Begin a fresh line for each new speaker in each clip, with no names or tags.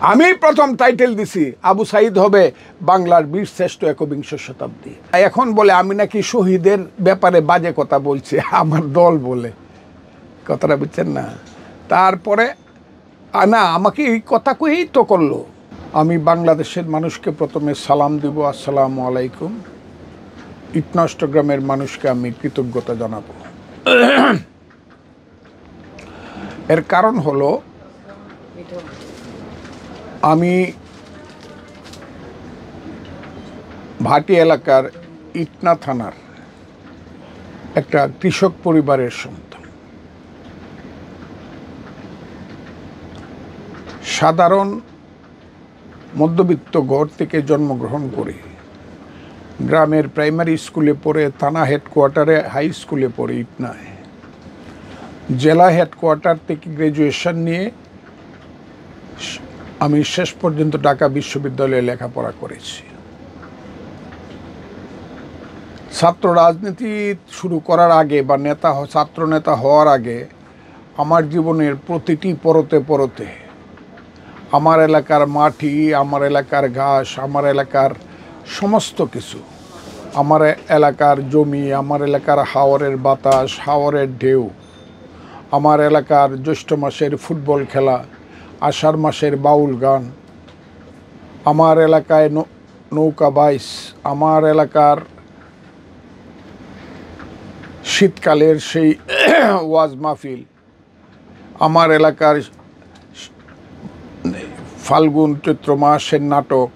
আমি প্রথম টাইটেল দিছি আবু সাইদ হবে বাংলার বীর শ্রেষ্ঠ একবিংশ শতাব্দী। এখন বলে আমি নাকি শহীদের ব্যাপারে বাজে কথা বলছি, আমার দল বলে, কথাটা বুঝছেন না। তারপরে না, আমাকে এই কথা কয়েই তো করলো। আমি বাংলাদেশের মানুষকে প্রথমে সালাম দিব, আসসালামু আলাইকুম। ইটনষ্টগ্রামের মানুষকে আমি কৃতজ্ঞতা জানাবো। এর কারণ হলো আমি ভাটি এলাকার ইটনা থানার একটা কৃষক পরিবারের সন্তান। সাধারণ মধ্যবিত্ত ঘর থেকে জন্মগ্রহণ করে গ্রামের প্রাইমারি স্কুলে পড়ে, থানা হেডকোয়ার্টারে হাই স্কুলে পড়ে ইটনায়, জেলা হেডকোয়ার্টার থেকে গ্র্যাজুয়েশন নিয়ে আমি শেষ পর্যন্ত ঢাকা বিশ্ববিদ্যালয়ে লেখাপড়া করেছি। ছাত্র রাজনীতি শুরু করার আগে বা ছাত্র নেতা হওয়ার আগে আমার জীবনের প্রতিটি পরতে পরতে আমার এলাকার মাটি, আমার এলাকার ঘাস, আমার এলাকার সমস্ত কিছু, আমার এলাকার জমি, আমার এলাকার হাওরের বাতাস, হাওরের ঢেউ, আমার এলাকার জ্যৈষ্ঠ মাসের ফুটবল খেলা, আষাঢ় মাসের বাউল গান, আমার এলাকায় নৌকা বাইচ, আমার এলাকার শীতকালের সেই ওয়াজ মাহফিল, আমার এলাকার ফাল্গুন চৈত্র মাসের নাটক,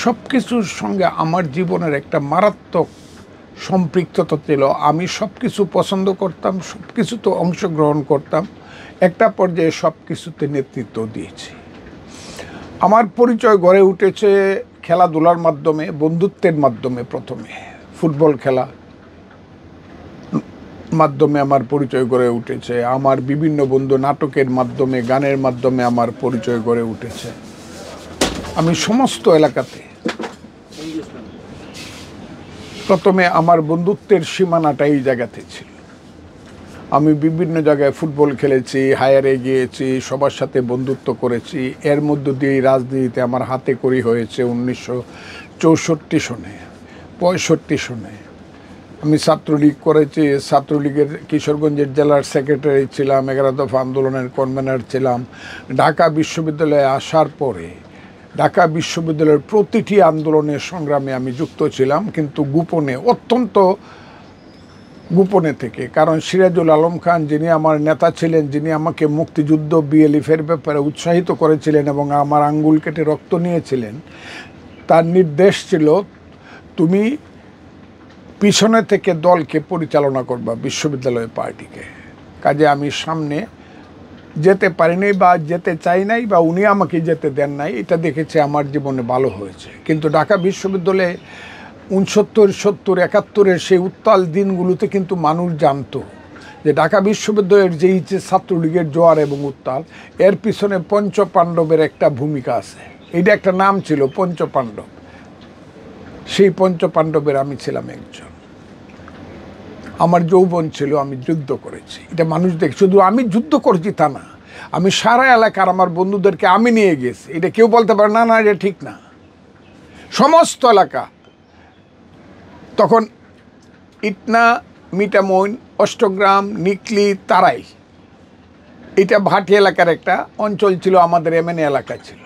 সব কিছুর সঙ্গে আমার জীবনের একটা মারাত্মক সম্পৃক্ততা ছিল। আমি সব কিছু পছন্দ করতাম, সব কিছুতে অংশগ্রহণ করতাম, একটা পর্যায়ে সব কিছুতে নেতৃত্ব দিয়েছি। আমার পরিচয় গড়ে উঠেছে খেলাধুলার মাধ্যমে, বন্ধুত্বের মাধ্যমে। প্রথমে ফুটবল খেলা মাধ্যমে আমার পরিচয় গড়ে উঠেছে, আমার বিভিন্ন বন্ধু নাটকের মাধ্যমে, গানের মাধ্যমে আমার পরিচয় গড়ে উঠেছে। আমি সমস্ত এলাকাতে প্রথমে আমার বন্ধুত্বের সীমানাটা এই জায়গাতে ছিল। আমি বিভিন্ন জায়গায় ফুটবল খেলেছি, হায়ারে গিয়েছি, সবার সাথে বন্ধুত্ব করেছি। এর মধ্য দিয়েই রাজনীতিতে আমার হাতে খড়ি হয়েছে 1964 সনে, 65 সনে। আমি ছাত্রলীগ করেছি, ছাত্রলীগের কিশোরগঞ্জের জেলার সেক্রেটারি ছিলাম, 11 দফা আন্দোলনের কনভেনার ছিলাম। ঢাকা বিশ্ববিদ্যালয়ে আসার পরে ঢাকা বিশ্ববিদ্যালয়ের প্রতিটি আন্দোলনের সংগ্রামে আমি যুক্ত ছিলাম, কিন্তু গোপনে, অত্যন্ত গোপনে থেকে। কারণ সিরাজুল আলম খান, যিনি আমার নেতা ছিলেন, যিনি আমাকে মুক্তিযুদ্ধ বিএলএফের ব্যাপারে উৎসাহিত করেছিলেন এবং আমার আঙ্গুল কেটে রক্ত নিয়েছিলেন, তার নির্দেশ ছিল তুমি পিছনে থেকে দলকে পরিচালনা করবা, বিশ্ববিদ্যালয় পার্টিকে। কাজে আমি সামনে যেতে পারিনি বা যেতে চাই নাই, বা উনি আমাকে যেতে দেন নাই। এটা দেখেছে আমার জীবনে ভালো হয়েছে। কিন্তু ঢাকা বিশ্ববিদ্যালয়ে 69, 70, 71-এর সেই উত্তাল দিনগুলোতে কিন্তু মানুষ জানতো যে ঢাকা বিশ্ববিদ্যালয়ের যেই যে ছাত্রলীগের জোয়ার এবং উত্তাল, এর পিছনে পঞ্চপাণ্ডবের একটা ভূমিকা আছে। এটা একটা নাম ছিল পঞ্চপাণ্ডব। সেই পঞ্চপাণ্ডবের আমি ছিলাম একজন। আমার যৌবন ছিল, আমি যুদ্ধ করেছি। এটা মানুষ দেখে, শুধু আমি যুদ্ধ করেছি তা না, আমি সারা এলাকার আমার বন্ধুদেরকে আমি নিয়ে গেছি। এটা কেউ বলতে পারে না, না এটা ঠিক না। সমস্ত এলাকা তখন ইটনা, মিঠামইন, অষ্টগ্রাম, নিকলি, তারাই, এটা ভাটি এলাকার একটা অঞ্চল ছিল, আমাদের এমএনএ এলাকা ছিল।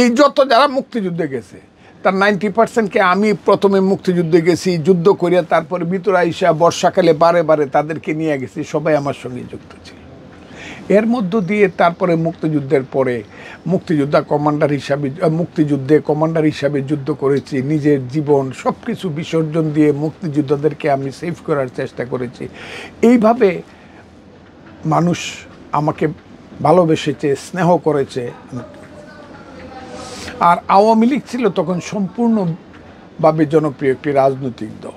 এই যত যারা মুক্তিযুদ্ধে গেছে তার 90%কে আমি প্রথমে মুক্তিযুদ্ধে গেছি, যুদ্ধ করিয়া তারপরে ভিতরে আইসা বর্ষাকালে বারে বারে তাদেরকে নিয়ে গেছি। সবাই আমার সঙ্গে যুক্ত ছিল। এর মধ্য দিয়ে তারপরে মুক্তিযুদ্ধের পরে মুক্তিযুদ্ধে কমান্ডার হিসাবে যুদ্ধ করেছি। নিজের জীবন সব কিছু বিসর্জন দিয়ে মুক্তিযোদ্ধাদেরকে আমি সেভ করার চেষ্টা করেছি। এইভাবে মানুষ আমাকে ভালোবেসেছে, স্নেহ করেছে। আর আওয়ামী লীগ ছিল তখন সম্পূর্ণভাবে জনপ্রিয় একটি রাজনৈতিক দল।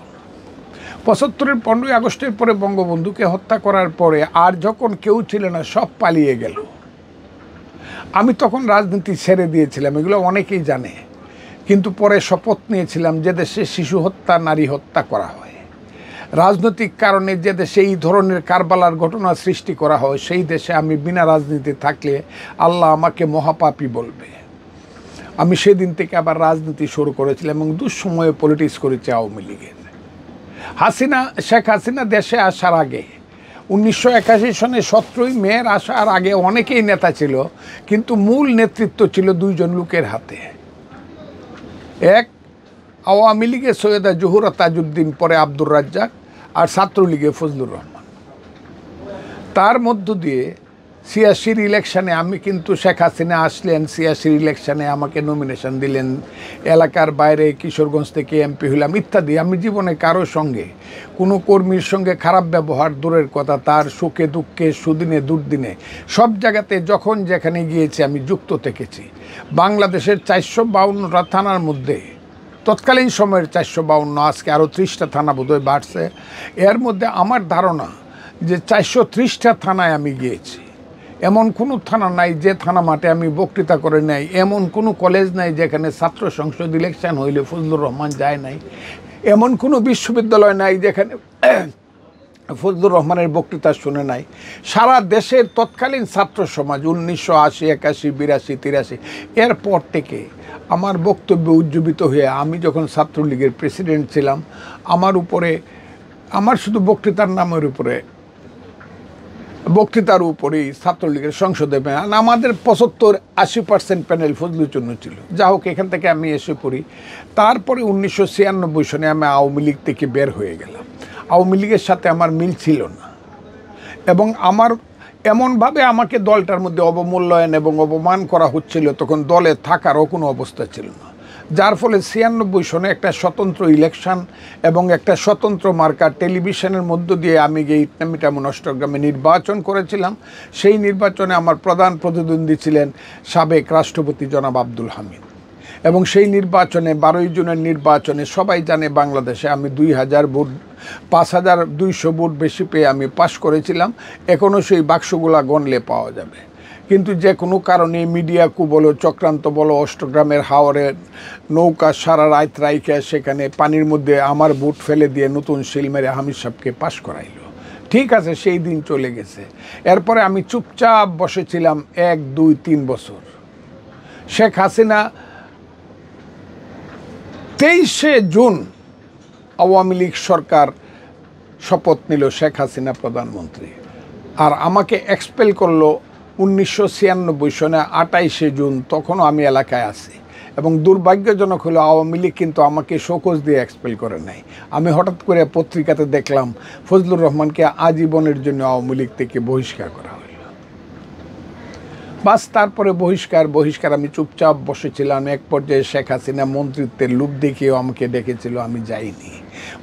75-এর 15ই আগস্টের পরে বঙ্গবন্ধুকে হত্যা করার পরে আর যখন কেউ ছিল না, সব পালিয়ে গেল। আমি তখন রাজনীতি ছেড়ে দিয়েছিলাম, এগুলো অনেকেই জানে। কিন্তু পরে শপথ নিয়েছিলাম যে দেশে শিশু হত্যা, নারী হত্যা করা হয়, রাজনৈতিক কারণে যে দেশে এই ধরনের কারবালার ঘটনা সৃষ্টি করা হয় সেই দেশে আমি বিনা রাজনীতি থাকলে আল্লাহ আমাকে মহাপাপী বলবে। আমি সেদিন থেকে আবার রাজনীতি শুরু করেছিলাম এবং দুঃসময়ে পলিটিক্স করেছি আওয়ামী লীগের। শেখ হাসিনা দেশে আসার আগে 1981 সনে 17ই মের আসার আগে অনেকেই নেতা ছিল, কিন্তু মূল নেতৃত্ব ছিল দুইজন লোকের হাতে। এক আওয়ামী লীগে সৈয়দা জহুরা তাজউদ্দিন, পরে আব্দুর রাজ্জাক, আর ছাত্রলীগে ফজলুর রহমান। তার মধ্য দিয়ে 86 ইলেকশানে আমি কিন্তু শেখ হাসিনা আসলেন, 86 ইলেকশানে আমাকে নমিনেশন দিলেন, এলাকার বাইরে কিশোরগঞ্জ থেকে এমপি হলাম ইত্যাদি। আমি জীবনে কারোর সঙ্গে কোনো কর্মীর সঙ্গে খারাপ ব্যবহার দূরের কথা, তার সুখে দুঃখে সুদিনে দুর্দিনে সব জায়গাতে যখন যেখানে গিয়েছি আমি যুক্ত থেকেছি। বাংলাদেশের 452টা থানার মধ্যে তৎকালীন সময়ের 452, আজকে আরও 30টা থানা বোধহয় বাড়ছে। এর মধ্যে আমার ধারণা যে 430টা থানায় আমি গিয়েছি। এমন কোনো থানা নাই যে থানা মাঠে আমি বক্তৃতা করে নাই, এমন কোনো কলেজ নাই যেখানে ছাত্র সংসদ ইলেকশন হইলে ফজলুর রহমান যায় নাই, এমন কোনো বিশ্ববিদ্যালয় নাই যেখানে ফজলুর রহমানের বক্তৃতা শুনে নাই। সারা দেশের তৎকালীন ছাত্র সমাজ 1980, 81, 82, 83 এরপর থেকে আমার বক্তব্য উজ্জীবিত হয়ে আমি যখন ছাত্রলীগের প্রেসিডেন্ট ছিলাম, আমার শুধু বক্তৃতার উপরেই ছাত্রলীগের সংসদে আমাদের 75-80% প্যানেল ফজলুর জন্য ছিল। যা হোক, এখান থেকে আমি এসে পড়ি। তারপরে 1996 সনে আমি আওয়ামী লীগ থেকে বের হয়ে গেলাম। আওয়ামী লীগের সাথে আমার মিল ছিল না এবং আমার এমনভাবে আমাকে দলটার মধ্যে অবমূল্যায়ন এবং অপমান করা হচ্ছিল, তখন দলে থাকারও কোনো অবস্থা ছিল না। যার ফলে 96 সনে একটা স্বতন্ত্র ইলেকশন এবং একটা স্বতন্ত্র মার্কার টেলিভিশনের মধ্য দিয়ে আমি গিয়ে ইটনামিটামন অষ্টগ্রামে নির্বাচন করেছিলাম। সেই নির্বাচনে আমার প্রধান প্রতিদ্বন্দ্বী ছিলেন সাবেক রাষ্ট্রপতি জনাব আব্দুল হামিদ, এবং সেই নির্বাচনে 12 জনের নির্বাচনে সবাই জানে বাংলাদেশে আমি 5200 ভোট বেশি পেয়ে আমি পাশ করেছিলাম। এখনও সেই বাক্সগুলা গণলে পাওয়া যাবে। কিন্তু যে কোনো কারণে মিডিয়া কু বলো, চক্রান্ত বলো, অষ্টগ্রামের হাওরের নৌকা সারা রাত রাইখে সেখানে পানির মধ্যে আমার বুট ফেলে দিয়ে নতুন শিল মেরে হামিদ সাহেবকে পাশ করাইল। ঠিক আছে, সেই দিন চলে গেছে। এরপরে আমি চুপচাপ বসেছিলাম 1, 2, 3 বছর। শেখ হাসিনা 23শে জুন আওয়ামী লীগ সরকার শপথ নিল, শেখ হাসিনা প্রধানমন্ত্রী, আর আমাকে এক্সপেল করলো 1996 সনে 28শে জুন। তখনও আমি এলাকায় আছি এবং দুর্ভাগ্যজনক হলো আওয়ামী লীগ কিন্তু আমাকে শোকজ দিয়ে এক্সপেল করে নাই। আমি হঠাৎ করে পত্রিকাতে দেখলাম ফজলুর রহমানকে আজীবনের জন্য আওয়ামী লীগ থেকে বহিষ্কার করা হলো। বাস, তারপরে বহিষ্কার আমি চুপচাপ বসেছিলাম। এক পর্যায়ে শেখ হাসিনা মন্ত্রিত্বের লোভ দেখিয়েও আমাকে ডেকেছিল, আমি যাইনি।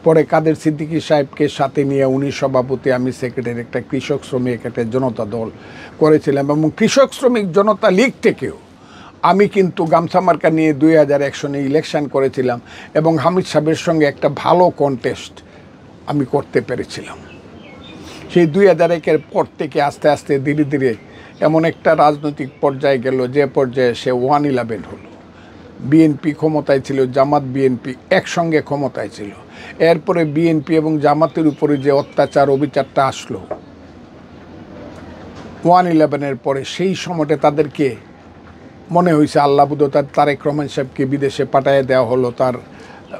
পরে কাদের সিদ্দিকী সাহেবকে সাথে নিয়ে, উনি সভাপতি, আমি সেক্রেটারি, একটা কৃষক শ্রমিক একটা জনতা দল করেছিলাম এবং কৃষক শ্রমিক জনতা লীগ থেকেও আমি কিন্তু গামছা মার্কা নিয়ে 2001 সনে ইলেকশন করেছিলাম এবং হামিদ সাহেবের সঙ্গে একটা ভালো কন্টেস্ট আমি করতে পেরেছিলাম। সেই 2001-এর পর থেকে আস্তে আস্তে ধীরে ধীরে এমন একটা রাজনৈতিক পর্যায়ে গেল যে পর্যায়ে সে 1-11 হলো। বিএনপি ক্ষমতায় ছিল, জামাত বিএনপি একসঙ্গে ক্ষমতায় ছিল। এরপরে বিএনপি এবং জামাতের উপরে যে অত্যাচার অবিচারটা আসলো 1-11-এর পরে, সেই সময়টা তাদেরকে মনে হয়েছে আল্লাহ বুধ তারেক রহমান সাহেবকে বিদেশে পাঠিয়ে দেওয়া হলো, তার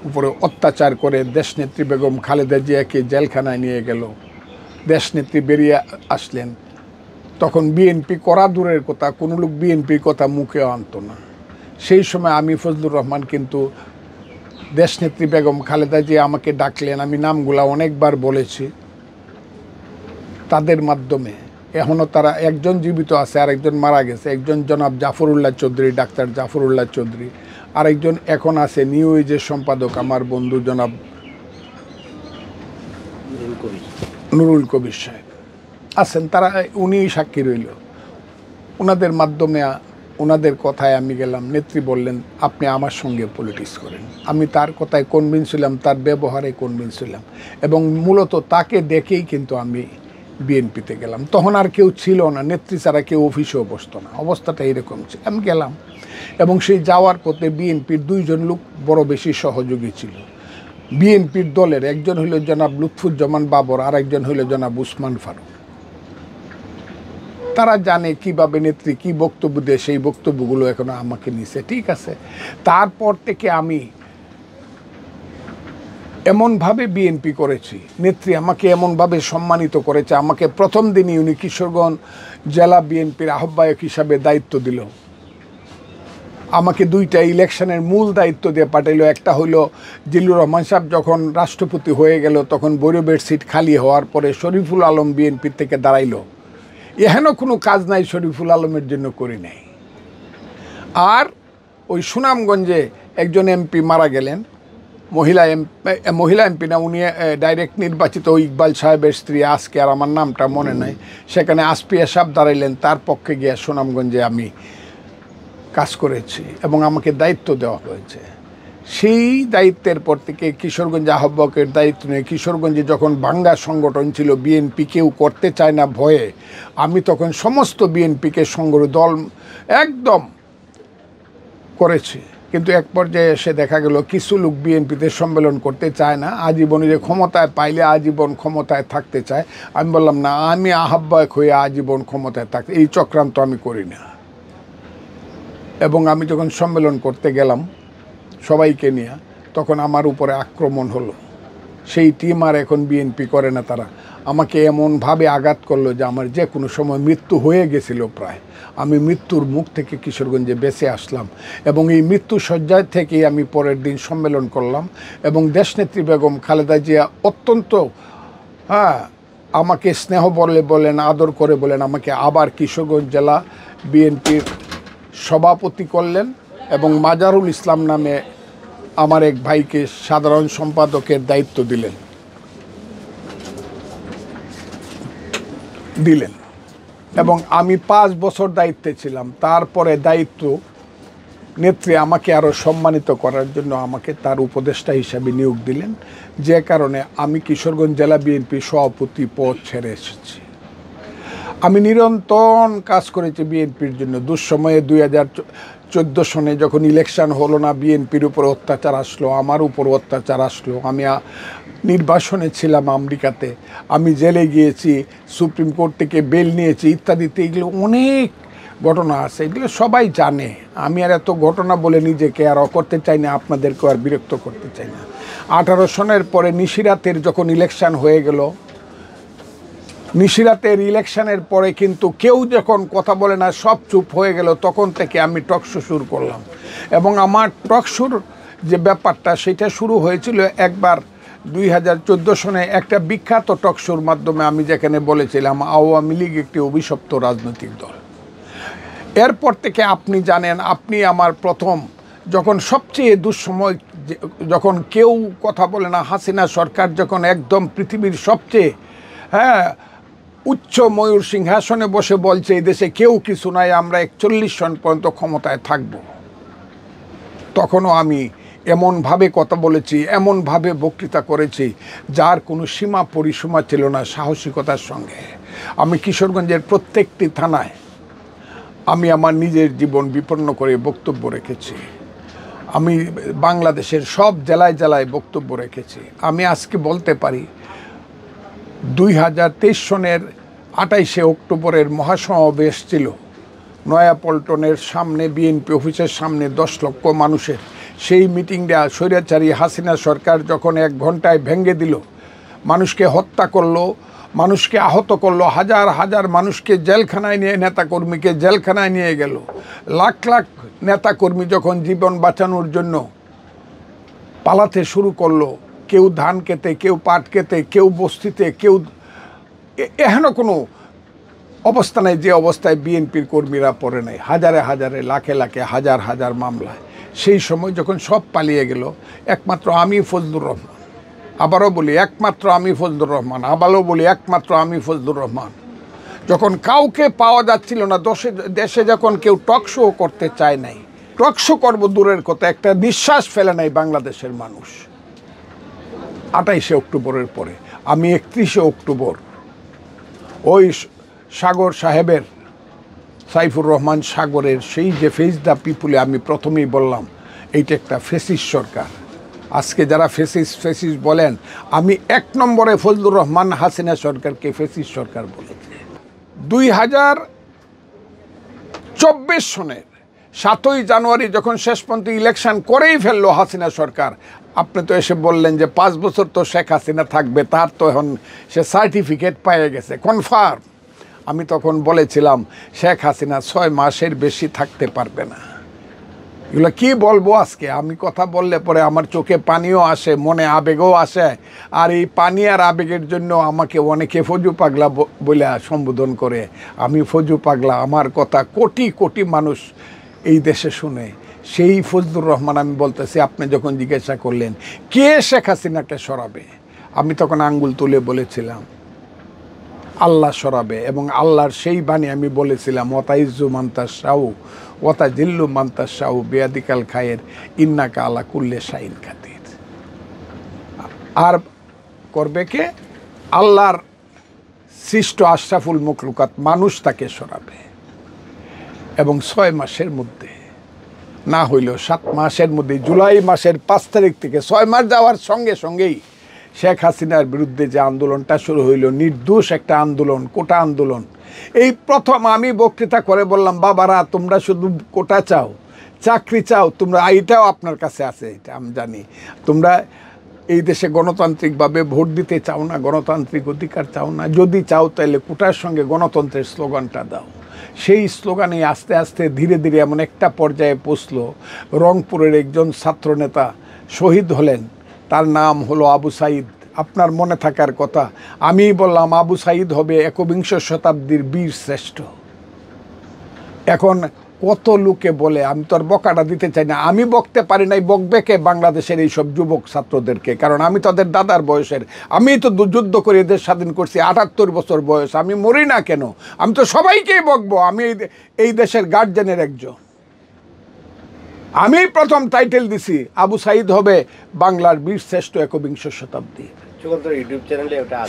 উপরে অত্যাচার করে দেশনেত্রী বেগম খালেদা জিয়াকে জেলখানায় নিয়ে গেল। দেশনেত্রী বেরিয়ে আসলেন, তখন বিএনপি করা দূরের কথা, কোনো লোক বিএনপির কথা মুখেও আনতো না। সেই সময় আমি ফজলুর রহমান কিন্তু দেশনেত্রী বেগম খালেদা জিয়া আমাকে ডাকলেন, আমি নামগুলা অনেকবার বলেছি তাদের মাধ্যমে। এখনও তারা একজন জীবিত আছে, আরেকজন মারা গেছে। একজন জনাব জাফরুল্লাহ চৌধুরী, ডাক্তার জাফরুল্লাহ চৌধুরী, আরেকজন এখন আছে নিউ এজের সম্পাদক আমার বন্ধু জনাব নুরুল কবির সাহেব আছেন। তারা উনি সাক্ষী রইল। ওনাদের মাধ্যমে, ওনাদের কথায় আমি গেলাম। নেত্রী বললেন আপনি আমার সঙ্গে পলিটিক্স করেন। আমি তার কথায় কনভিন্স হলাম, তার ব্যবহারে কনভিন্স হলাম এবং মূলত তাকে দেখেই কিন্তু আমি বিএনপিতে গেলাম। তখন আর কেউ ছিল না, নেত্রী ছাড়া কেউ অফিসেও বসতো না, অবস্থাটা এরকম ছিল। আমি গেলাম এবং সেই যাওয়ার পথে বিএনপির 2 জন লোক বড় বেশি সহযোগী ছিল। বিএনপির দলের, একজন হইল জনাব লুৎফুজ্জামান বাবর, আর একজন হইল জনাব উসমান ফারুক। তারা জানে কিভাবে নেত্রী কি বক্তব্য দেয়, সেই বক্তব্যগুলো এখনো আমাকে নিছে, ঠিক আছে। তারপর থেকে আমি এমনভাবে বিএনপি করেছি, নেত্রী আমাকে এমনভাবে সম্মানিত করেছে। আমাকে প্রথম দিনই উনি কিশোরগঞ্জ জেলা বিএনপির আহ্বায়ক হিসাবে দায়িত্ব দিল। আমাকে দুইটা ইলেকশনের মূল দায়িত্ব দিয়ে পাঠাইল। একটা হইলো জিল্লুর রহমান সাহেব যখন রাষ্ট্রপতি হয়ে গেল, তখন বৈরবের সিট খালি হওয়ার পরে শরীফুল আলম বিএনপির থেকে দাঁড়াইল। এহেনও কোনো কাজ নাই শরীফুল আলমের জন্য করি নাই। আর ওই সুনামগঞ্জে একজন এমপি মারা গেলেন, মহিলা এমপি না, উনি ডাইরেক্ট নির্বাচিত, ইকবাল সাহেবের স্ত্রী, আজকে আর আমার নামটা মনে নাই, সেখানে আসপিয়া সাহেব দাঁড়াইলেন, তার পক্ষে গিয়ে সুনামগঞ্জে আমি কাজ করেছি এবং আমাকে দায়িত্ব দেওয়া হয়েছে। সেই দায়িত্বের পর থেকে কিশোরগঞ্জ আহ্বায়কের দায়িত্ব নিয়ে, কিশোরগঞ্জে যখন ভাঙ্গা সংগঠন ছিল, বিএনপি কেউ করতে চায় না ভয়ে, আমি তখন সমস্ত বিএনপিকে দল একদম করেছি। কিন্তু এক পর্যায়ে এসে দেখা গেল কিছু লোক বিএনপিতে সম্মেলন করতে চায় না, আজীবনে যে ক্ষমতায় পাইলে আজীবন ক্ষমতায় থাকতে চায়। আমি বললাম না, আমি আহ্বায়ক হয়ে আজীবন ক্ষমতায় থাকতে, এই চক্রান্ত আমি করি না। এবং আমি যখন সম্মেলন করতে গেলাম সবাইকে নিয়ে, তখন আমার উপরে আক্রমণ হলো। সেই টিম আর এখন বিএনপি করে না। তারা আমাকে এমনভাবে আঘাত করলো যে আমার যে কোনো সময় মৃত্যু হয়ে গেছিল প্রায়। আমি মৃত্যুর মুখ থেকে কিশোরগঞ্জে বেঁচে আসলাম এবং এই মৃত্যু শয্যায় থেকেই আমি পরের দিন সম্মেলন করলাম। এবং দেশনেত্রী বেগম খালেদা জিয়া অত্যন্ত আমাকে স্নেহ বলেন, আদর করে বলেন, আমাকে আবার কিশোরগঞ্জ জেলা বিএনপির সভাপতি করলেন এবং মাজারুল ইসলাম নামে আমার এক ভাইকে সাধারণ সম্পাদকের দায়িত্ব দিলেন। এবং আমি 5 বছর দায়িত্বে ছিলাম। তারপরে দায়িত্ব নেত্রী আমাকে আরও সম্মানিত করার জন্য আমাকে তার উপদেষ্টা হিসাবে নিয়োগ দিলেন, যে কারণে আমি কিশোরগঞ্জ জেলা বিএনপি সভাপতি পদ ছেড়ে এসেছি। আমি নিরন্তর কাজ করেছি বিএনপির জন্য। দুঃসময়ে 2014 সনে যখন ইলেকশন হলো না, বিএনপির উপর অত্যাচার আসলো, আমার উপর অত্যাচার আসলো। আমি নির্বাসনে ছিলাম আমেরিকাতে, আমি জেলে গিয়েছি, সুপ্রিম কোর্ট থেকে বেল নিয়েছি ইত্যাদিতে। এগুলো অনেক ঘটনা আছে, এগুলো সবাই জানে। আমি আর এত ঘটনা বলে নিজেকে আর করতে চাই না, আপনাদেরকেও আর বিরক্ত করতে চাই না। 18 সনের পরে নিশিরাতের যখন ইলেকশন হয়ে গেল, নিশিরাতের ইলেকশনের পরে কিন্তু কেউ যখন কথা বলে না, সব চুপ হয়ে গেল, তখন থেকে আমি টকশো শুরু করলাম। এবং আমার টকশোর যে ব্যাপারটা, সেটা শুরু হয়েছিল একবার 2014 সনে একটা বিখ্যাত টকশোর মাধ্যমে, আমি যেখানে বলেছিলাম আওয়ামী লীগ একটি অভিশপ্ত রাজনৈতিক দল। এরপর থেকে আপনি জানেন, আপনি আমার প্রথম, যখন সবচেয়ে দুঃসময়, যখন কেউ কথা বলে না, হাসিনা সরকার যখন একদম পৃথিবীর সবচেয়ে উচ্চ ময়ূর সিংহাসনে বসে বলছে এই দেশে কেউ কিছু নাই, আমরা 41 সন পর্যন্ত ক্ষমতায় থাকব, তখনও আমি এমনভাবে কথা বলেছি, এমনভাবে বক্তৃতা করেছি যার কোনো সীমা পরিসীমা ছিল না। সাহসিকতার সঙ্গে আমি কিশোরগঞ্জের প্রত্যেকটি থানায় আমি আমার নিজের জীবন বিপন্ন করে বক্তব্য রেখেছি। আমি বাংলাদেশের সব জেলায় জেলায় বক্তব্য রেখেছি। আমি আজকে বলতে পারি 2023 সনের 28শে অক্টোবরের মহাসমাবেশ ছিল নয়াপল্টনের সামনে, বিএনপি অফিসের সামনে 10 লক্ষ মানুষের। সেই মিটিংটা স্বৈরাচারী হাসিনা সরকার যখন 1 ঘন্টায় ভেঙে দিল, মানুষকে হত্যা করলো, মানুষকে আহত করলো, হাজার হাজার মানুষকে জেলখানায় নিয়ে, নেতাকর্মীকে জেলখানায় নিয়ে গেল। লাখ লাখ নেতাকর্মী যখন জীবন বাঁচানোর জন্য পালাতে শুরু করলো, কেউ ধান খেতে, কেউ পাট খেতে, কেউ বস্তিতে, কেউ এহেন কোনো অবস্থা নেই যে অবস্থায় বিএনপির কর্মীরা পড়ে নাই, হাজারে হাজারে, লাখে লাখে, হাজার হাজার মামলায়। সেই সময় যখন সব পালিয়ে গেল, একমাত্র আমি ফজলুর রহমান, আবারও বলি একমাত্র আমি ফজলুর রহমান, আবারও বলি একমাত্র আমি ফজলুর রহমান, যখন কাউকে পাওয়া যাচ্ছিল না, দেশে যখন কেউ টকশো করতে চায় নাই, টকশো করবো দূরের কথা, একটা নিঃশ্বাস ফেলে নাই বাংলাদেশের মানুষ। 28শে অক্টোবরের পরে আমি 31শে অক্টোবর ওই সাগর সাহেবের, সাইফুর রহমান সাগরের সেই যে ফেস দ্য পিপুলে আমি প্রথমেই বললাম এইটা একটা ফেসিস্ট সরকার, আজকে যারা ফেসিস বলেন, আমি 1 নম্বরে ফজলুর রহমান হাসিনা সরকারকে ফেসিস সরকার বলেছি। 2024 সনের 7ই জানুয়ারি যখন শেষ পর্যন্ত ইলেকশন করেই ফেললো হাসিনা সরকার, আপনি তো এসে বললেন যে 5 বছর তো শেখ হাসিনা থাকবে, তার তো এখন সে সার্টিফিকেট পেয়ে গেছে কনফার্ম। আমি তখন বলেছিলাম শেখ হাসিনা 6 মাসের বেশি থাকতে পারবে না। এগুলো কি বলবো আজকে, আমি কথা বললে পরে আমার চোখে পানিও আসে, মনে আবেগও আসে। আর এই পানি আর আবেগের জন্য আমাকে অনেকে ফজু পাগলা বলে সম্বোধন করে। আমি ফজু পাগলা, আমার কথা কোটি কোটি মানুষ এই দেশে শুনে। সেই ফজলুর রহমান আমি বলতেছি, আপনি যখন জিজ্ঞাসা করলেন কে শেখ হাসিনাকে সরাবে, আমি তখন আঙ্গুল তুলে বলেছিলাম আল্লাহ সরাবে। এবং আল্লাহর সেই বাণী আমি বলেছিলাম, ওয়াতাইজ্জু মান্তাস শাউ ওয়াতা জিল্লু মান্তাস শাউ বিয়াদিকাল খায়ের ইন্নাকা আলা কুল্লে শাইন খাতির। আর করবে কে? আল্লাহর সৃষ্ট আশরাফুল মখলুকাত মানুষ তাকে সরাবে। এবং 6 মাসের মধ্যে না হইলেও 7 মাসের মধ্যে, জুলাই মাসের 5 তারিখ থেকে 6 মাস যাওয়ার সঙ্গে সঙ্গেই শেখ হাসিনার বিরুদ্ধে যে আন্দোলনটা শুরু হইল, নির্দোষ একটা আন্দোলন, কোটা আন্দোলন। এই প্রথম আমি বক্তৃতা করে বললাম, বাবারা তোমরা শুধু কোটা চাও, চাকরি চাও, তোমরা এইটাও আপনার কাছে আছে, এটা আমি জানি। তোমরা এই দেশে গণতান্ত্রিকভাবে ভোট দিতে চাও না, গণতান্ত্রিক অধিকার চাও না। যদি চাও তাহলে কোটার সঙ্গে গণতন্ত্রের স্লোগানটা দাও। সেই স্লোগানে আস্তে আস্তে ধীরে ধীরে এমন একটা পর্যায়ে পৌঁছলো, রংপুরের একজন ছাত্রনেতা শহীদ হলেন, তার নাম হলো আবু সাঈদ। আপনার মনে থাকার কথা, আমি বললাম আবু সাঈদ হবে 21 শতাব্দীর বীর শ্রেষ্ঠ। এখন কত লোকে বলে, আমি তো আর বকাটা দিতে চাই না, আমি বকতে পারি নাই, বকবে কে? বাংলাদেশের এইসব যুবক ছাত্রদেরকে। কারণ আমি তাদের দাদার বয়সের, আমি তো যুদ্ধ করে দেশ স্বাধীন করছি, 78 বছর বয়স, আমি মরি না কেন? আমি তো সবাইকেই বকবো, আমি এই দেশের গার্জেনের একজন। আমি প্রথম টাইটেল দিছি আবু সাঈদ হবে বাংলার বীর শ্রেষ্ঠ 21 শতাব্দী।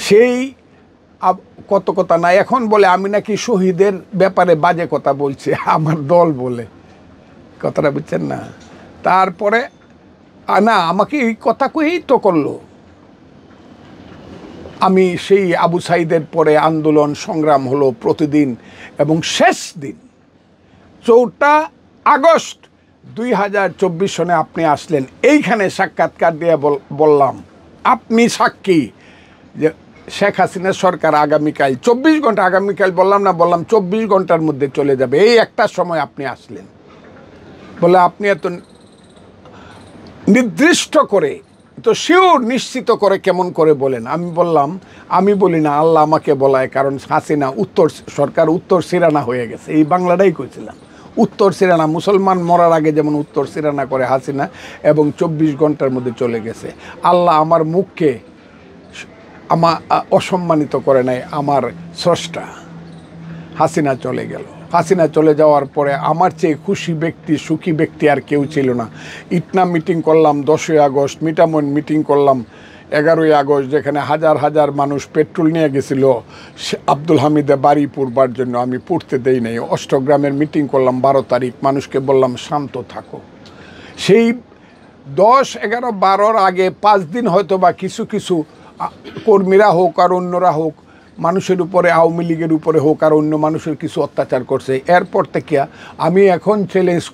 সেই কত কথা না, এখন বলে আমি নাকি শহীদের ব্যাপারে বাজে কথা বলছি, আমার দল বলে, কথাটা বুঝছেন না? তারপরে না, আমাকে এই কথা কয়েই তো করলো। আমি সেই আবু সাঈদের পরে আন্দোলন সংগ্রাম হলো প্রতিদিন, এবং শেষ দিন 4 আগস্ট 2024 সনে আপনি আসলেন, এইখানে সাক্ষাৎকার দিয়ে বললাম, আপনি সাক্ষী যে শেখ হাসিনা সরকার আগামীকাল 24 ঘন্টা, আগামীকাল বললাম না, বললাম 24 ঘন্টার মধ্যে চলে যাবে। এই একটা সময় আপনি আসলেন বলে, আপনি এত নির্দিষ্ট করে, তো শিওর নিশ্চিত করে কেমন করে বলেন? আমি বললাম, আমি বলি না, আল্লাহ আমাকে বলায়, কারণ হাসিনা সরকার উত্তর সিরানা হয়ে গেছে। এই বাংলাটাই কইছিলাম, উত্তর সিরানা, মুসলমান মরার আগে যেমন উত্তর সিরানা করে হাসিনা, এবং 24 ঘন্টার মধ্যে চলে গেছে। আল্লাহ আমার মুখকে অসম্মানিত করে নাই, আমার স্রষ্টা। হাসিনা চলে গেল। হাসিনা চলে যাওয়ার পরে আমার চেয়ে খুশি ব্যক্তি, সুখী ব্যক্তি আর কেউ ছিল না। ইটনা মিটিং করলাম 10ই আগস্ট, মিটামন মিটিং করলাম 11ই আগস্ট, যেখানে হাজার হাজার মানুষ পেট্রোল নিয়ে গেছিল আব্দুল হামিদে বাড়ি পুড়বার জন্য, আমি পুড়তে দেই নাই। অষ্টগ্রামের মিটিং করলাম 12 তারিখ, মানুষকে বললাম শান্ত থাকো। সেই 10, 11, 12-র আগে 5 দিন হয়তো বা কিছু কিছু কর্মীরা হোক আর অন্যরা হোক, মানুষের উপরে, আওয়ামী লীগের উপরে হোক আর অন্য মানুষের কিছু অত্যাচার করছে। এরপর থেকে আমি এখন চ্যালেঞ্জ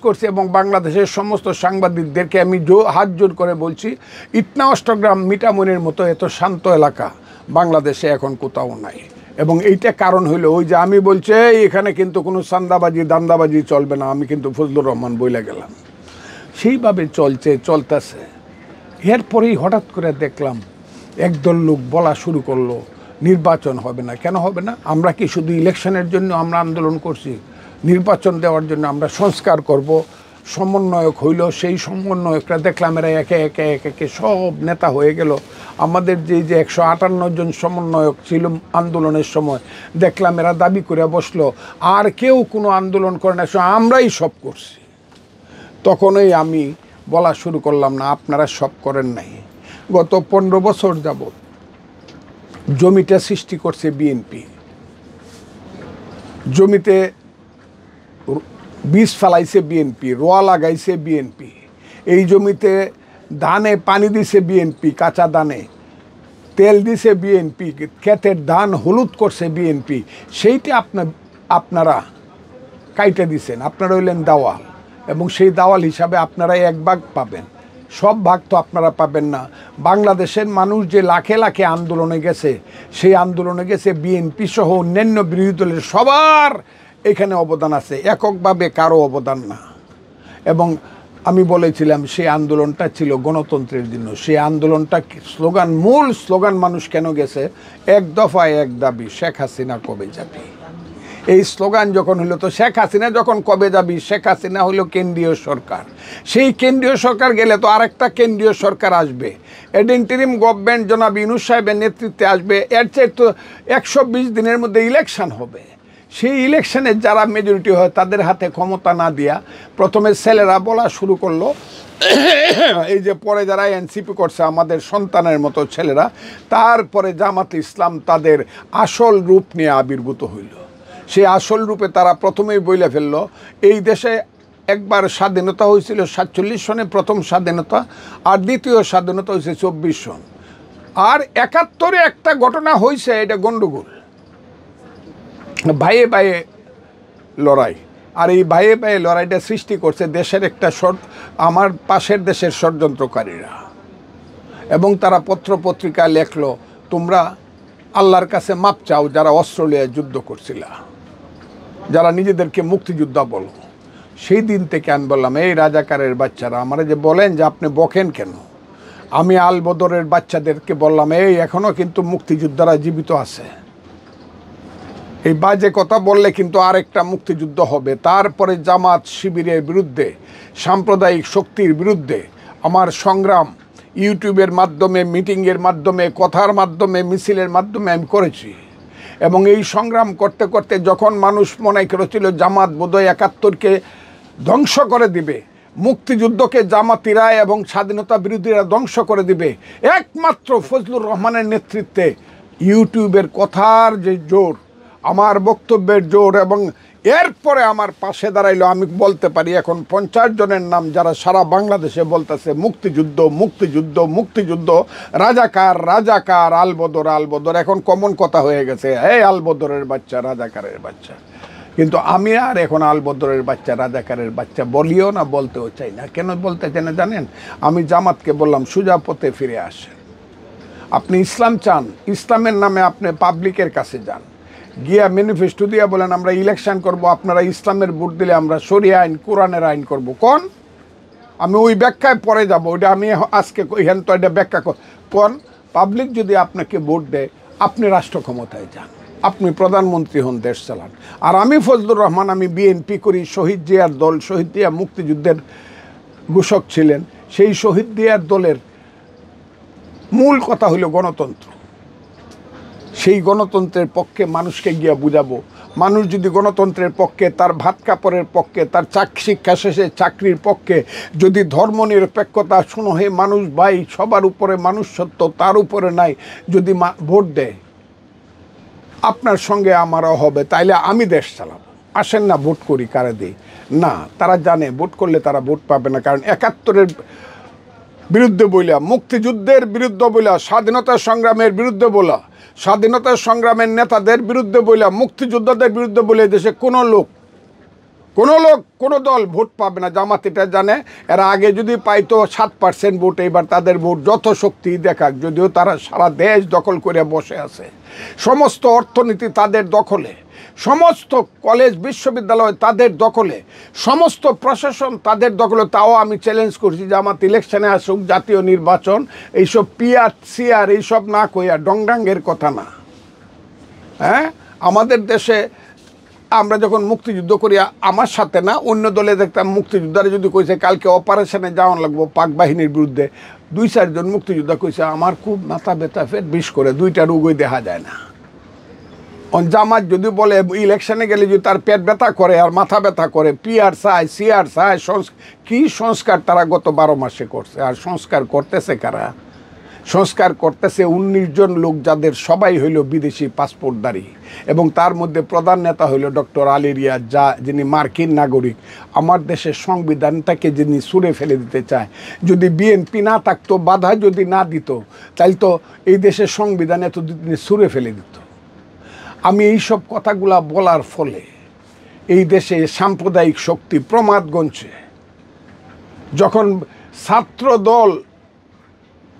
করছি, এবং বাংলাদেশের সমস্ত সাংবাদিকদেরকে আমি হাত জোর করে বলছি, ইটনা অষ্টগ্রাম মিটামনের মতো এত শান্ত এলাকা বাংলাদেশে এখন কোথাও নাই। এবং এইটা কারণ হইলো, ওই যে আমি বলছি এখানে কিন্তু কোনো চান্দাবাজি দান্দাবাজি চলবে না, আমি কিন্তু ফজলুর রহমান বইলে গেলাম। সেইভাবে চলতেছে। এরপরেই হঠাৎ করে দেখলাম একদল লোক বলা শুরু করলো নির্বাচন হবে না। কেন হবে না? আমরা কি শুধু ইলেকশনের জন্য আমরা আন্দোলন করছি? নির্বাচন দেওয়ার জন্য আমরা সংস্কার করব। সমন্বয়ক হইল, সেই সমন্বয়করা দেখলাম এরা একে একে সব নেতা হয়ে গেল। আমাদের যে 158 জন সমন্বয়ক ছিল আন্দোলনের সময়, দেখলাম এরা দাবি করে বসলো আর কেউ কোনো আন্দোলন করে না, আমরাই সব করছি। তখনই আমি বলা শুরু করলাম, না আপনারা সব করেন নাই। গত 15 বছর যাবৎ জমিটা সৃষ্টি করছে বিএনপি। জমিতে বীজ ফেলাইছে বিএনপি, রোয়া লাগাইছে বিএনপি, এই জমিতে ধানে পানি দিছে বিএনপি, কাঁচা ধানে তেল দিছে বিএনপি, ক্ষেতের ধান হলুদ করছে বিএনপি, সেইটা আপনারা কাইটে দিছেন। আপনারা হইলেন দাওয়াল, এবং সেই দাওয়াল হিসাবে আপনারা এক ভাগ পাবেন, সব ভাগ তো আপনারা পাবেন না। বাংলাদেশের মানুষ যে লাখে লাখে আন্দোলনে গেছে, সেই আন্দোলনে গেছে বিএনপি সহ অন্যান্য বিরোধী দলের সবার এখানে অবদান আছে, এককভাবে কারো অবদান না। এবং আমি বলেছিলাম সেই আন্দোলনটা ছিল গণতন্ত্রের জন্য। সেই আন্দোলনটা স্লোগান, মূল স্লোগান মানুষ কেন গেছে, এক দফা এক দাবি, শেখ হাসিনা কবে যাবে। এই স্লোগান যখন হলো, তো শেখ হাসিনা যখন কবে যাবি, শেখ হাসিনা হলো কেন্দ্রীয় সরকার, সেই কেন্দ্রীয় সরকার গেলে তো আরেকটা কেন্দ্রীয় সরকার আসবে, ইন্টারিম গভর্নমেন্ট জনাব ইউনূস সাহেবের নেতৃত্বে আসবে, এর চেয়ে তো 120 দিনের মধ্যে ইলেকশন হবে। সেই ইলেকশনে যারা মেজরিটি হয় তাদের হাতে ক্ষমতা না দিয়া প্রথমে ছেলেরা বলা শুরু করলো, এই যে পরে যারা এনসিপি করছে আমাদের সন্তানের মতো ছেলেরা, তারপরে জামাতে ইসলাম তাদের আসল রূপ নিয়ে আবির্ভূত হইল। সেই আসল রূপে তারা প্রথমেই বইলে ফেললো, এই দেশে একবার স্বাধীনতা হয়েছিল 47 সনে প্রথম স্বাধীনতা, আর দ্বিতীয় স্বাধীনতা হয়েছে 24 সন, আর 71-এ একটা ঘটনা হয়েছে, এটা গন্ডগোল, ভাইয়ে ভাইয়ে লড়াই। আর এই ভাইয়ে ভাইয়ে লড়াইটা সৃষ্টি করছে দেশের একটা আমার পাশের দেশের ষড়যন্ত্রকারীরা, এবং তারা পত্রপত্রিকা লেখলো, তোমরা আল্লাহর কাছে মাপ চাও যারা অস্ট্রেলিয়ায় যুদ্ধ করছিলা, যারা নিজেদেরকে মুক্তিযোদ্ধা বলো। সেই দিন থেকে আমি বললাম, এই রাজাকারের বাচ্চারা আমারা যে বলেন যে আপনি বকেন কেন, আমি আল বদরের বাচ্চাদেরকে বললাম, এই এখনও কিন্তু মুক্তিযোদ্ধারা জীবিত আছে, এই বাজে কথা বললে কিন্তু আরেকটা মুক্তিযুদ্ধ হবে। তারপরে জামাত শিবিরের বিরুদ্ধে, সাম্প্রদায়িক শক্তির বিরুদ্ধে আমার সংগ্রাম ইউটিউবের মাধ্যমে, মিটিংয়ের মাধ্যমে, কথার মাধ্যমে, মিছিলের মাধ্যমে আমি করেছি। এবং এই সংগ্রাম করতে করতে যখন মানুষ মনে করেছিল জামাত বোধহয় 71-কে ধ্বংস করে দিবে, মুক্তিযুদ্ধকে জামাতিরা এবং স্বাধীনতা বিরোধীরা ধ্বংস করে দিবে, একমাত্র ফজলুর রহমানের নেতৃত্বে ইউটিউবের কথার যে জোর, আমার বক্তব্যের জোর, এবং এরপরে আমার পাশে দাঁড়াইলো, আমি বলতে পারি এখন 50 জনের নাম যারা সারা বাংলাদেশে বলতেছে মুক্তিযুদ্ধ মুক্তিযুদ্ধ মুক্তিযুদ্ধ, রাজাকার রাজাকার, আলবদর আলবদর, এখন কমন কথা হয়ে গেছে, এই আলবদরের বাচ্চা, রাজাকারের বাচ্চা। কিন্তু আমি আর এখন আলবদরের বাচ্চা, রাজাকারের বাচ্চা বলিও না, বলতেও চাই না। কেন বলতে চাই না জানেন? আমি জামাতকে বললাম, সোজা পথে ফিরে আসেন। আপনি ইসলাম চান, ইসলামের নামে আপনি পাবলিকের কাছে যান, গিয়া ম্যানিফেস্টো দিয়া বলেন আমরা ইলেকশন করব, আপনারা ইসলামের ভোট দিলে আমরা শরিয়া আইন, কোরআনের আইন করব। কোন আমি ওই ব্যাখ্যায় পরে যাব, ওইটা আমি আজকে হেন তো এটা ব্যাখ্যা কোন। পাবলিক যদি আপনাকে ভোট দেয়, আপনি রাষ্ট্র ক্ষমতায় যান, আপনি প্রধানমন্ত্রী হন, দেশ চালান। আর আমি ফজলুর রহমান, আমি বিএনপি করি, শহীদ জিয়ার দল, শহীদ জিয়া মুক্তিযুদ্ধের ঘোষক ছিলেন, সেই শহীদ জিয়ার দলের মূল কথা হলো গণতন্ত্র। সেই গণতন্ত্রের পক্ষে মানুষকে গিয়া বুঝাবো। মানুষ যদি গণতন্ত্রের পক্ষে, তার ভাত কাপড়ের পক্ষে, তার শিক্ষা শেষে চাকরির পক্ষে, যদি ধর্মনিরপেক্ষতা, শুনো হে মানুষ ভাই, সবার উপরে মানুষ সত্য, তার উপরে নাই, যদি ভোট দেয়, আপনার সঙ্গে আমারও হবে, তাইলে আমি দেশ চালাবো। আসেন না ভোট করি, কারে দিই না, তারা জানে ভোট করলে তারা ভোট পাবে না। কারণ 71-এর বিরুদ্ধে বইলা, মুক্তিযুদ্ধের বিরুদ্ধে বইলা, স্বাধীনতা সংগ্রামের বিরুদ্ধে বলা, স্বাধীনতা সংগ্রামের নেতাদের বিরুদ্ধে বইলা, মুক্তিযোদ্ধাদের বিরুদ্ধে বলে দেশে কোনো লোক, কোনো দল ভোট পাবে না। জামাত এটা জানে। এরা আগে যদি পাইতো 7% ভোট, এবার তাদের ভোট যত শক্তি দেখাক, যদিও তারা সারা দেশ দখল করে বসে আছে, সমস্ত অর্থনীতি তাদের দখলে, সমস্ত কলেজ বিশ্ববিদ্যালয় তাদের দখলে, সমস্ত প্রশাসন তাদের দখলে। তাও আমি চ্যালেঞ্জ করছি, জামাত ইলেকশনে আসুক, জাতীয় নির্বাচন, এইসব পিআর সিআর এইসব না কইয়া, ডংডাঙ্গের কথা না। হ্যাঁ, আমাদের দেশে আমরা যখন মুক্তিযুদ্ধ করি, আমার সাথে না, অন্য দলে দেখতাম মুক্তিযোদ্ধারা যদি কইছে কালকে অপারেশনে যাওয়ান লাগবো পাক বাহিনীর বিরুদ্ধে, 2-4 জন মুক্তিযোদ্ধা কইছে আমার খুব মাথা ব্যথা, পেট বিষ করে, 2টা রোগই দেখা যায় না। জামাত যদি বলে ইলেকশনে গেলে যদি তার পেট ব্যথা করে আর মাথা ব্যথা করে, পিআর চায়, সিআর চায়, কি সংস্কার তারা গত 12 মাসে করছে, আর সংস্কার করতেছে কারা? সংস্কার করতেছে 19 জন লোক, যাদের সবাই হইল বিদেশি পাসপোর্টধারী, এবং তার মধ্যে প্রধান নেতা হইল ডক্টর আলী রিয়াজ, যিনি মার্কিন নাগরিক। আমার দেশের সংবিধানটাকে যিনি ছুঁড়ে ফেলে দিতে চায়। যদি বিএনপি না থাকতো, বাধা যদি না দিত, তাহলে তো এই দেশের সংবিধান এতদিন ছুঁড়ে ফেলে দিত। আমি এইসব কথাগুলা বলার ফলে এই দেশে সাম্প্রদায়িক শক্তি প্রমাদ গণছে। যখন ছাত্র দল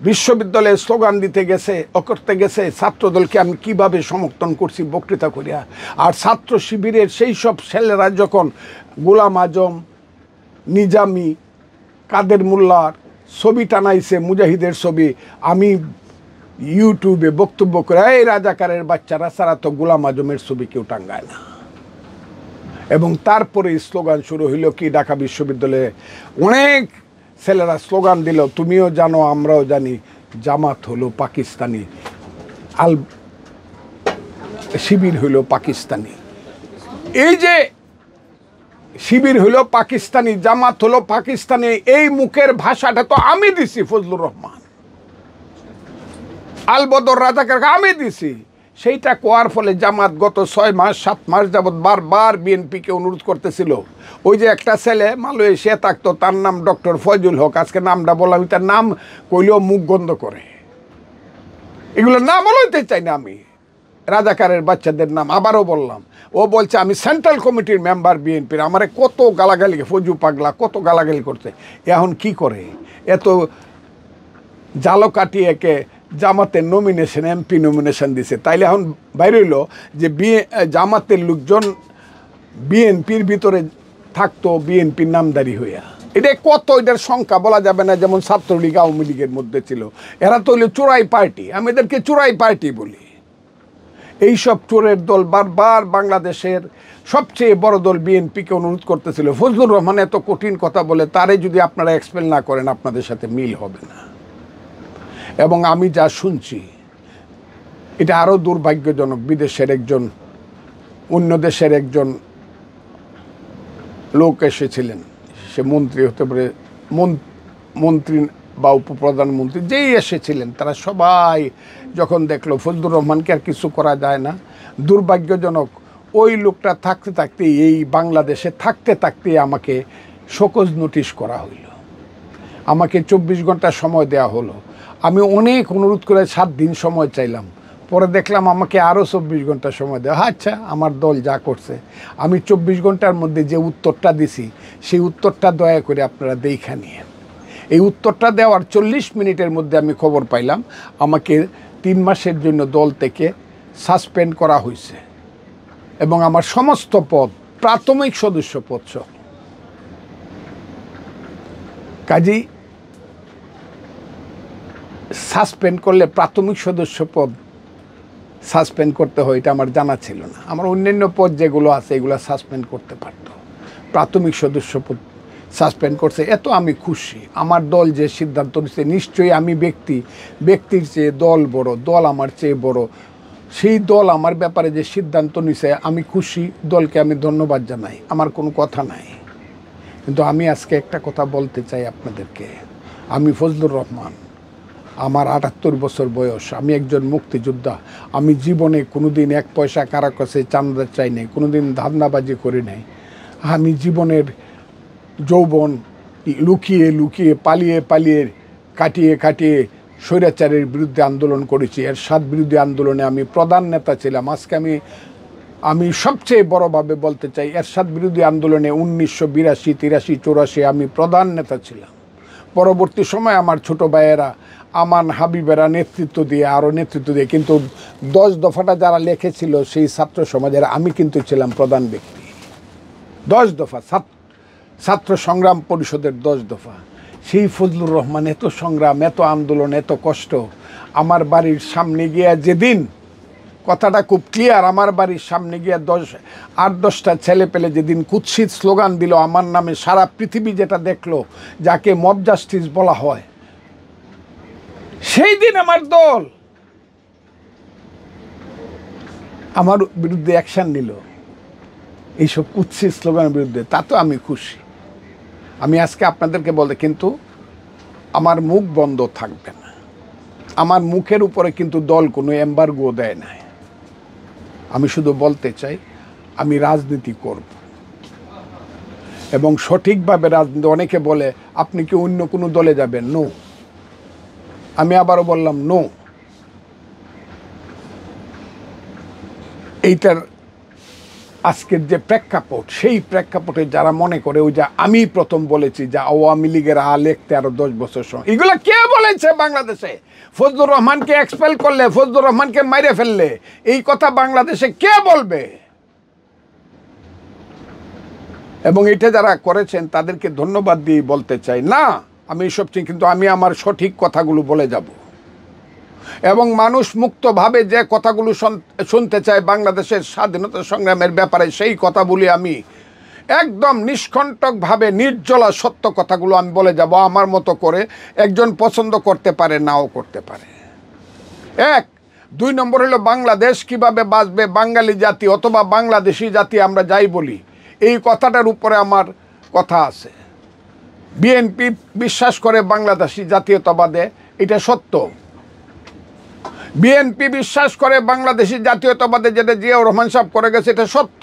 বিশ্ববিদ্যালয়ে স্লোগান দিতে গেছে, করতে গেছে, ছাত্রদলকে আমি কিভাবে সমর্থন করছি বক্তৃতা করিয়া। আর ছাত্র শিবিরের সেই সব ছেলেরা যখন গোলাম আজম, নিজামি, কাদের মোল্লার ছবি টানাইছে, মুজাহিদের ছবি, আমি ইউটিউবে বক্তব্য করে, এই রাজাকারের বাচ্চারা ছাড়া তো গোলাম আজমের ছবি কেউ টাঙ্গায় না। এবং তারপরে স্লোগান শুরু হইল কি, ঢাকা বিশ্ববিদ্যালয়ে অনেক ছেলেরা স্লোগান দিল, তুমিও জানো আমরাও জানি, জামাত হলো পাকিস্তানি, শিবির হইল পাকিস্তানি। এই যে শিবির হইল পাকিস্তানি, জামাত হলো পাকিস্তানি, এই মুখের ভাষাটা তো আমি দিছি, ফজলুর রহমান আলবদর রাজাকারকে আমি দিছি। সেইটা কোয়ার ফলে জামাত গত 6 মাস 7 মাস যাবৎ বারবার বিএনপিকে অনুরোধ করতেছিল। ওই যে একটা ছেলে মালয়েশিয়া থাকতো, তার নাম ডক্টর ফয়জুল হক, আজকে নামটা বললাম, তার নাম কইলেও মুখ বন্ধ করে, এগুলো নাম বলতে চাই না আমি, রাজাকারের বাচ্চাদের নাম আবারও বললাম। ও বলছে আমি সেন্ট্রাল কমিটির মেম্বার বিএনপির, আমারে কত গালাগালি, ফজু পাগলা কত গালাগালি করছে। এখন কি করে, এত জালো কাটিয়ে একে জামাতের নমিনেশন, এমপি নমিনেশন দিছে, তাইলে এখন বাইরে হইল যে জামাতের লোকজন বিএনপির ভিতরে থাকতো, বিএনপির নামদারি হইয়া। এটা কত, এটার সংখ্যা বলা যাবে না। যেমন ছাত্রলীগ আওয়ামী লীগের মধ্যে ছিল, এরা তো হইল চোরাই পার্টি, আমি এদেরকে চোরাই পার্টি বলি। এইসব চোরের দল বারবার বাংলাদেশের সবচেয়ে বড় দল বিএনপিকে অনুরোধ করতেছিল। ফজলুর রহমান এত কঠিন কথা বলে, তারে যদি আপনারা এক্সপ্লেন না করেন, আপনাদের সাথে মিল হবে না। এবং আমি যা শুনছি এটা আরও দুর্ভাগ্যজনক। বিদেশের একজন, অন্য দেশের একজন লোক এসেছিলেন, সে মন্ত্রী হতে পারে, মন্ত্রী বা উপপ্রধানমন্ত্রী, যেই এসেছিলেন, তারা সবাই যখন দেখলো ফজলুর রহমানকে আর কিছু করা যায় না, দুর্ভাগ্যজনক ওই লোকটা থাকতে থাকতে, এই বাংলাদেশে থাকতে থাকতে আমাকে শোকজ নোটিশ করা হইল। আমাকে 24 ঘন্টা সময় দেওয়া হলো। আমি অনেক অনুরোধ করে 7 দিন সময় চাইলাম, পরে দেখলাম আমাকে আরও 24 ঘন্টা সময় দেওয়া। আচ্ছা, আমার দল যা করছে, আমি 24 ঘন্টার মধ্যে যে উত্তরটা দিছি, সেই উত্তরটা দয়া করে আপনারা দেখা নিয়েন। এই উত্তরটা দেওয়ার 40 মিনিটের মধ্যে আমি খবর পাইলাম আমাকে 3 মাসের জন্য দল থেকে সাসপেন্ড করা হয়েছে, এবং আমার সমস্ত পদ, প্রাথমিক সদস্য পদ সহ। কাজী সাসপেন্ড করলে প্রাথমিক সদস্য পদ সাসপেন্ড করতে হয়, এটা আমার জানা ছিল না। আমার অন্যান্য পদ যেগুলো আছে এগুলো সাসপেন্ড করতে পারতো, প্রাথমিক সদস্য পদ সাসপেন্ড করছে। এত আমি খুশি। আমার দল যে সিদ্ধান্ত নিচ্ছে, নিশ্চয়ই আমি ব্যক্তির চেয়ে দল বড়, দল আমার চেয়ে বড়। সেই দল আমার ব্যাপারে যে সিদ্ধান্ত নিছে, আমি খুশি, দলকে আমি ধন্যবাদ জানাই, আমার কোনো কথা নাই। কিন্তু আমি আজকে একটা কথা বলতে চাই আপনাদেরকে। আমি ফজলুর রহমান, আমার 78 বছর বয়স, আমি একজন মুক্তিযোদ্ধা। আমি জীবনে কোনোদিন 1 পয়সা কারো কাছে চাঁদা চাই নাই, কোনোদিন ধান্দাবাজি করি নাই। আমি জীবনের যৌবন লুকিয়ে লুকিয়ে, পালিয়ে পালিয়ে, কাটিয়ে কাটিয়ে স্বৈরাচারের বিরুদ্ধে আন্দোলন করেছি। এরশাদ বিরোধী আন্দোলনে আমি প্রধান নেতা ছিলাম। আজকে আমি সবচেয়ে বড়ভাবে বলতে চাই, এরশাদ বিরোধী আন্দোলনে 1982, 83, 84 আমি প্রধান নেতা ছিলাম। পরবর্তী সময় আমার ছোট ভাইয়েরা, আমান, হাবিবেরা নেতৃত্ব দিয়ে, আরও নেতৃত্ব দিয়ে, কিন্তু 10 দফাটা যারা লিখেছিল সেই ছাত্র সমাজের, আমি কিন্তু ছিলাম প্রধান ব্যক্তি। 10 দফা, ছাত্র সংগ্রাম পরিষদের 10 দফা। সেই ফজলুর রহমান এত সংগ্রাম, এত আন্দোলন, এত কষ্ট। আমার বাড়ির সামনে গিয়া যেদিন, কথাটা খুব ক্লিয়ার, আমার বাড়ির সামনে গিয়া 8-10টা ছেলে পেলে যেদিন কুৎসিত স্লোগান দিল আমার নামে, সারা পৃথিবী যেটা দেখলো, যাকে মব জাস্টিস বলা হয়, সেই দিন আমার দল আমার বিরুদ্ধে অ্যাকশন নিল, এইসব কুৎসিত স্লোগানের বিরুদ্ধে। তা তো আমি খুশি। আমি আজকে আপনাদেরকে বলতে, কিন্তু আমার মুখ বন্ধ থাকবে না। আমার মুখের উপরে কিন্তু দল কোনো এম্বার্গো দেয় নাই। আমি শুধু বলতে চাই আমি রাজনীতি করব এবং সঠিকভাবে রাজনীতি। অনেকে বলে আপনি কি অন্য কোনো দলে যাবেন? নো। আমি আবারও বললাম নো। এইটার আজকের যে প্রেক্ষাপট, সেই প্রেক্ষাপটে যারা মনে করে ওই যে আমি প্রথম বলেছি যে আওয়ামী লীগের লিখতে আরো 10 বছর সময়, এগুলো কে বলেছে বাংলাদেশে? ফজলুর রহমানকে এক্সপেল করলে, ফজলুর রহমানকে মাইরে ফেললে এই কথা বাংলাদেশে কে বলবে? এবং এটা যারা করেছেন তাদেরকে ধন্যবাদ দিয়ে বলতে চাই না আমি এসব চিনি, কিন্তু আমি আমার সঠিক কথাগুলো বলে যাব এবং মানুষ মুক্তভাবে যে কথাগুলো শুনতে চায় বাংলাদেশের স্বাধীনতা সংগ্রামের ব্যাপারে, সেই কথা বলি আমি একদম নিষ্কণ্টকভাবে নির্জলা সত্য কথাগুলো আমি বলে যাব আমার মতো করে। একজন পছন্দ করতে পারে, নাও করতে পারে। 1, 2 নম্বর হলো বাংলাদেশ কিভাবে বাঁচবে, বাঙালি জাতি অথবা বাংলাদেশি জাতি আমরা যাই বলি, এই কথাটার উপরে আমার কথা আছে। বিএনপি বিশ্বাস করে বাংলাদেশি জাতীয়তাবাদে, এটা সত্য। বিএনপি বিশ্বাস করে বাংলাদেশি জাতীয়তাবাদে, যেটা জিয়াউর রহমান সাহেব করে গেছে, এটা সত্য।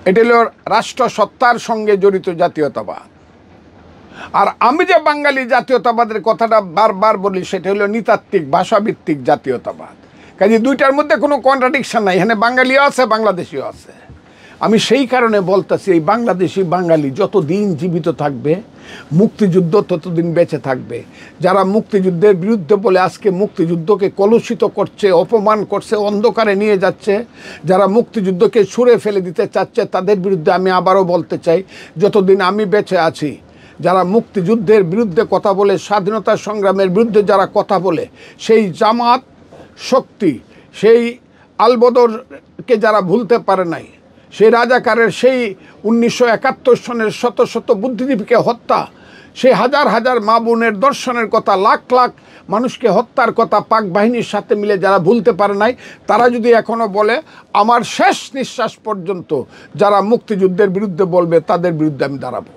এটা হলো রাষ্ট্র সত্তার সঙ্গে জড়িত জাতীয়তাবাদ। আর আমি যে বাঙালি জাতীয়তাবাদের কথাটা বারবার বলি, সেটা হলো নৃতাত্ত্বিক ভাষাভিত্তিক জাতীয়তাবাদ। কাজে দুইটার মধ্যে কোনো কন্ট্রাডিকশন নাই, এখানে বাঙালিও আছে বাংলাদেশিও আছে। আমি সেই কারণে বলতেছি এই বাংলাদেশি বাঙালি যতদিন জীবিত থাকবে, মুক্তিযুদ্ধ ততদিন বেঁচে থাকবে। যারা মুক্তিযুদ্ধের বিরুদ্ধে বলে আজকে মুক্তিযুদ্ধকে কলুষিত করছে, অপমান করছে, অন্ধকারে নিয়ে যাচ্ছে, যারা মুক্তিযুদ্ধকে ছুঁড়ে ফেলে দিতে চাচ্ছে, তাদের বিরুদ্ধে আমি আবারও বলতে চাই যতদিন আমি বেঁচে আছি, যারা মুক্তিযুদ্ধের বিরুদ্ধে কথা বলে, স্বাধীনতা সংগ্রামের বিরুদ্ধে যারা কথা বলে, সেই জামাত শক্তি, সেই আলবদরকে যারা ভুলতে পারে নাই, সেই রাজাকারের সেই 1971 সনের শত শত বুদ্ধিজীবীকে হত্যা, সেই হাজার হাজার মা বোনের দর্শনের কথা, লাখ লাখ মানুষকে হত্যার কথা পাক বাহিনীর সাথে মিলে যারা ভুলতে পারে নাই, তারা যদি এখনও বলে, আমার শেষ নিঃশ্বাস পর্যন্ত যারা মুক্তিযুদ্ধের বিরুদ্ধে বলবে তাদের বিরুদ্ধে আমি দাঁড়াবো।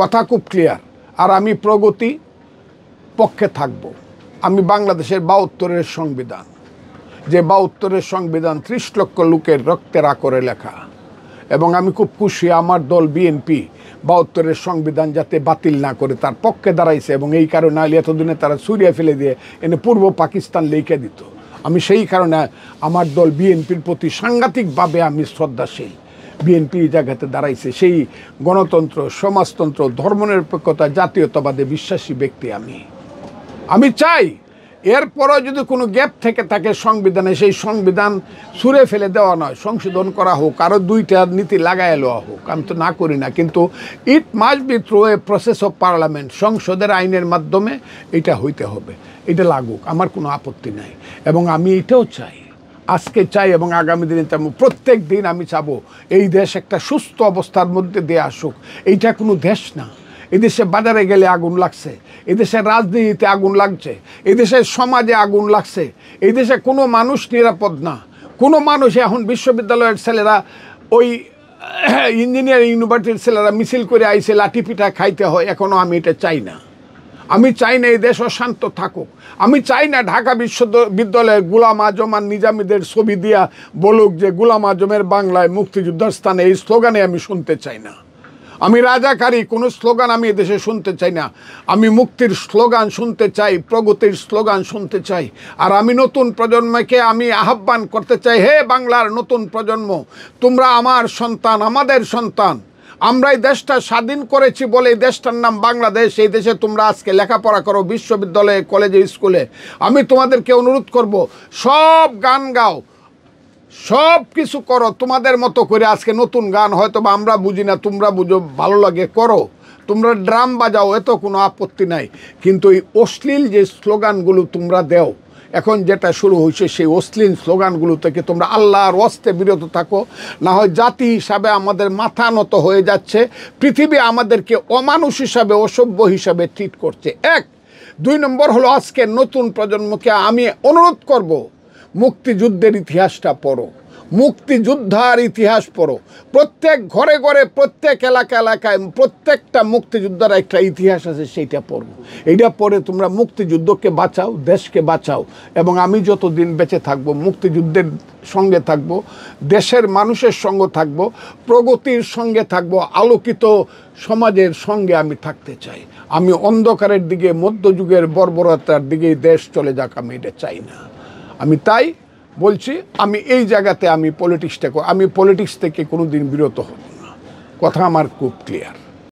কথা খুব ক্লিয়ার। আর আমি প্রগতি পক্ষে থাকব। আমি বাংলাদেশের 72-এর সংবিধান, যে 72-এর সংবিধান 30 লক্ষ লোকের রক্তের আকরে লেখা, এবং আমি খুব খুশি আমার দল বিএনপি 72-এর সংবিধান যাতে বাতিল না করে তার পক্ষে দাঁড়াইছে, এবং এই কারণে এতদিনে তারা সুরিয়া ফেলে দিয়ে এনে পূর্ব পাকিস্তান লিখে দিত। আমি সেই কারণে আমার দল বিএনপির প্রতি সাংঘাতিকভাবে আমি শ্রদ্ধাশীল। বিএনপি এই জায়গাতে দাঁড়াইছে, সেই গণতন্ত্র, সমাজতন্ত্র, ধর্মনিরপেক্ষতা, জাতীয়তাবাদে বিশ্বাসী ব্যক্তি আমি চাই এরপরও যদি কোনো গ্যাপ থেকে থাকে সংবিধানে, সেই সংবিধান ছুঁড়ে ফেলে দেওয়া নয়, সংশোধন করা হোক, আরও 2টা নীতি লাগাই লওয়া হোক। আমি তো না করি না, কিন্তু it must be through a process of parliament, সংসদের আইনের মাধ্যমে এটা হইতে হবে। এটা লাগুক, আমার কোনো আপত্তি নাই। এবং আমি এটাও চাই, আজকে চাই এবং আগামী দিনে চাবো, প্রত্যেক দিন আমি চাবো এই দেশ একটা সুস্থ অবস্থার মধ্যে দিয়ে আসুক। এইটা কোনো দেশ না। এদেশে বাজারে গেলে আগুন লাগছে, এদেশের রাজনীতিতে আগুন লাগছে, এদেশের সমাজে আগুন লাগছে, এই দেশে কোনো মানুষ নিরাপদ না। কোনো মানুষ এখন বিশ্ববিদ্যালয়ের ছেলেরা, ওই ইঞ্জিনিয়ারিং ইউনিভার্সিটির ছেলেরা মিছিল করে আইসে লাঠি পিঠা খাইতে হয়। এখনও আমি এটা চাই না। আমি চাই না এই দেশ অশান্ত থাকুক। আমি চাই না ঢাকা বিশ্ববিদ্যালয়ের গোলাম আজম আর নিজামীদের ছবি দিয়া বলুক যে গোলাম আজমের বাংলায় মুক্তিযুদ্ধের স্থানে, এই স্লোগানে আমি শুনতে চাই না। আমি রাজাকারী কোনো স্লোগান আমি এদেশে শুনতে চাই না। আমি মুক্তির স্লোগান শুনতে চাই, প্রগতির স্লোগান শুনতে চাই। আর আমি নতুন প্রজন্মকে আমি আহ্বান করতে চাই, হে বাংলার নতুন প্রজন্ম, তোমরা আমার সন্তান, আমাদের সন্তান। আমরা এই দেশটা স্বাধীন করেছি বলে এই দেশটার নাম বাংলাদেশ। এই দেশে তোমরা আজকে লেখাপড়া করো, বিশ্ববিদ্যালয়ে, কলেজে, স্কুলে। আমি তোমাদেরকে অনুরোধ করব, সব গান গাও, সব কিছু করো তোমাদের মতো করে। আজকে নতুন গান হয়তো বা আমরা বুঝি না, তোমরা বুঝো, ভালো লাগে, করো। তোমরা ড্রাম বাজাও, এত কোনো আপত্তি নাই। কিন্তু এই অশ্লীল যে স্লোগানগুলো তোমরা দেও, এখন যেটা শুরু হয়েছে, সেই অশ্লীল স্লোগানগুলো থেকে তোমরা আল্লাহর ওয়াস্তে বিরত থাকো। না হয় জাতি হিসাবে আমাদের মাথা নত হয়ে যাচ্ছে। পৃথিবী আমাদেরকে অমানুষ হিসাবে, অসভ্য হিসাবে ট্রিট করছে। 1, 2 নম্বর হলো আজকে নতুন প্রজন্মকে আমি অনুরোধ করব, মুক্তিযুদ্ধের ইতিহাসটা পড়ো। মুক্তিযোদ্ধার ইতিহাস পড়ো। প্রত্যেক ঘরে ঘরে, প্রত্যেক এলাকায় প্রত্যেকটা মুক্তিযোদ্ধার একটা ইতিহাস আছে, সেইটা পড়ো। এইটা পড়ে তোমরা মুক্তিযুদ্ধকে বাঁচাও, দেশকে বাঁচাও। এবং আমি যতদিন বেঁচে থাকবো মুক্তিযুদ্ধের সঙ্গে থাকব, দেশের মানুষের সঙ্গে থাকব, প্রগতির সঙ্গে থাকব, আলোকিত সমাজের সঙ্গে আমি থাকতে চাই। আমি অন্ধকারের দিকে, মধ্যযুগের বর্বরতার দিকে দেশ চলে যাক, আমি এটা চাই না। আমি তাই বলছি, আমি এই জায়গাতে আমি পলিটিক্স থেকে কোনো দিন বিরত হব না। কথা আমার খুব ক্লিয়ার।